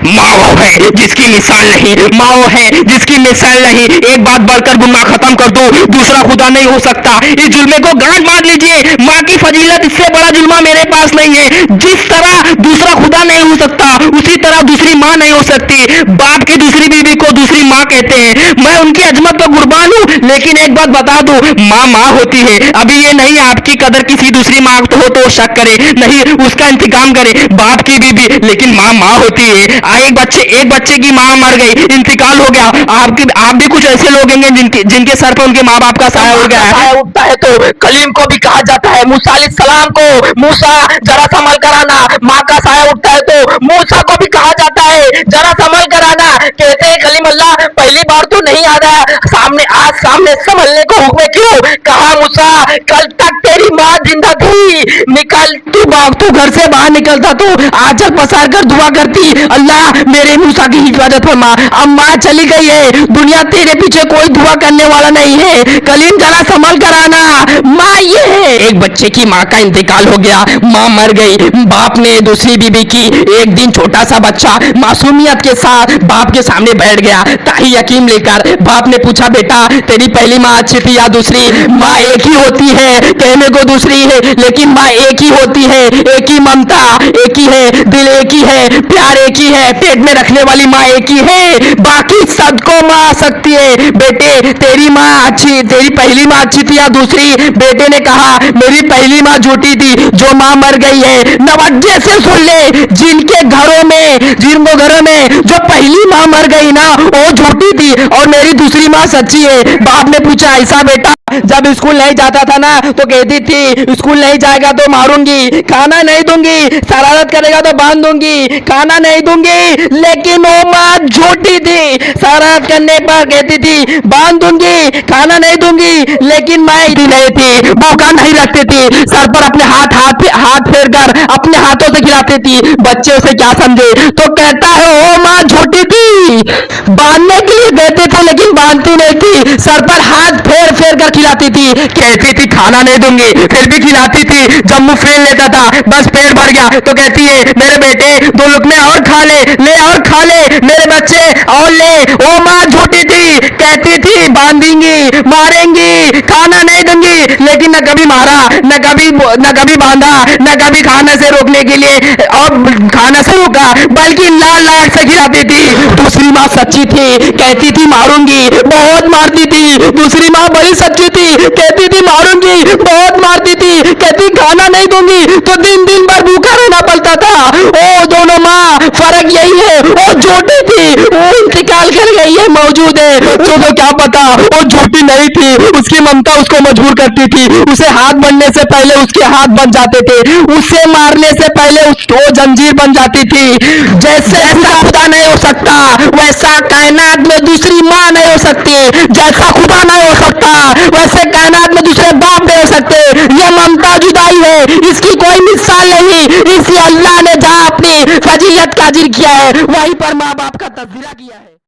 माँ वो है जिसकी मिसाल नहीं, माँ वो है जिसकी मिसाल नहीं। एक बात बढ़कर गुनाह खत्म कर दो, दूसरा खुदा नहीं हो सकता। इस जुल्मे को गांठ बांध लीजिए, माँ की फजीलत इससे बड़ा जुल्मा मेरे पास नहीं है। जिस तरह दूसरा खुदा नहीं हो सकता, उसी तरह दूसरी माँ नहीं हो सकती। बाप की दूसरी बीवी को दूसरी माँ कहते हैं। मैं उनकी अजमत पर कुर्बान हूँ, लेकिन एक बात बता दूं, माँ माँ होती है। अभी ये नहीं आपकी कदर किसी दूसरी माँ तो हो तो शक करे, नहीं उसका इंतकाम करे। बाप की बीवी, लेकिन माँ माँ होती है। एक बच्चे की माँ मर गई, इंतकाल हो गया। आप भी कुछ ऐसे लोग होंगे जिनके सर पर उनके माँ बाप का साया उड़ गया है। उठता है तो कलीम को भी कहा जाता है, मूसा अलैहिस्सलाम को, मूसा जरा संभल कर आना। माँ का साया उठता है तो मूसा को भी कहा जाता है, जरा संभल कर आना। कहते हैं कलीम अल्लाह पहली बार तो नहीं आ रहा, सामने आज सामने संभलने को हुक्म क्यों कहा? मूसा कल तक तेरी माँ जिंदा थी, निकल तू घर से बाहर निकलता तो आंचल पसार कर दुआ करती, अल्लाह मेरे मूसा की हिफाजत फरमा। अब माँ चली गई है, दुनिया तेरे पीछे कोई दुआ करने वाला नहीं है। कलीम जरा संभल कर आना, माँ ये है। एक बच्चे की माँ का इंतकाल हो गया, माँ मर गई। बाप ने दूसरी बीवी की। एक दिन छोटा सा बच्चा मासूमियत के साथ बाप के सामने बैठ गया, ताही यकीम लेकर। बाप ने पूछा, बेटा तेरी पहली माँ अच्छी थी या दूसरी? माँ एक ही होती है, कहने को दूसरी है, लेकिन माँ एक ही होती है। एक ही ममता, एक ही है दिल, एक ही है प्यार, एक ही है पेट में रखने वाली माँ, एक ही है। बाकी सबको माँ आ सकती है। बेटे तेरी माँ अच्छी, तेरी पहली माँ अच्छी थी या दूसरी? बेटे ने कहा, मेरी पहली माँ झूठी थी, जो माँ मर गई है। नवज्जे से सुन ले, जिनको घरों में जो पहली माँ मर गई ना, वो झूठी थी और मेरी दूसरी माँ सच्ची है। बाप ने पूछा, ऐसा बेटा? जब स्कूल नहीं जाता था ना तो कहती थी, स्कूल नहीं जाएगा तो मारूंगी, खाना नहीं दूंगी, शरारत करेगा तो बांध दूंगी, खाना नहीं दूंगी। लेकिन वो माँ झूठी थी, शरारत करने पर कहती थी बांध दूंगी, खाना नहीं दूंगी, लेकिन मैं इतनी नहीं थी, भूखा नहीं रखती थी, सर पर अपने हाथ फेर कर अपने हाथों से खिलाती थी। बच्चे उसे क्या समझे? तो कहता है वो माँ झूठी थी, बांधने के लिए कहते थे लेकिन बांधती नहीं थी, सर पर हाथ फेर फेर कर खिलाती थी। कहती थी खाना नहीं दूंगी, फिर भी खिलाती थी। जब मुंह फेर लेता था, बस पेट भर गया तो कहती है, मेरे बेटे दो लुकमे और खा ले, और खा ले मेरे बच्चे और ले। वो माँ झूठी थी, कहती थी बांधेंगी, मारेंगी, खाना नहीं दूंगी, लेकिन न कभी मारा, न कभी बांधा, न कभी खाने से रोकने के लिए और खाना से रोका, बल्कि लाड लाड से खिलाती थी। दूसरी माँ सच्ची थी, कहती थी मारूंगी, बहुत मारती थी। दूसरी माँ बड़ी सच्ची थी, कहती थी मारूंगी, बहुत मारती थी, कहती खाना नहीं दूंगी, तो दिन दिन भर भूखा रहना पड़ता था। ओ दोनों माँ फर्क यही है, वो झूठी थी, वो इंतकाल कर गई है, मौजूद है। तो क्या पता वो झूठी नहीं थी, उसकी ममता उसको मजबूर करती थी। उसे हाथ बनने से पहले उसके हाथ बन जाते थे, उसे मारने से पहले वो जंजीर बन जाती थी। जैसे ऐसा खुदा नहीं हो सकता, वैसा कायनात में दूसरी माँ नहीं हो सकती। जैसा खुदा नहीं हो सकता, वैसे कायनात में दूसरे बाप नहीं हो सकते। ये ममता जुदाई है, इसकी कोई मिसाल नहीं। इसी अल्लाह ने जहाँ अपनी फजीलत का जिक्र किया है, वहीं पर माँ बाप का तज़किरा किया है।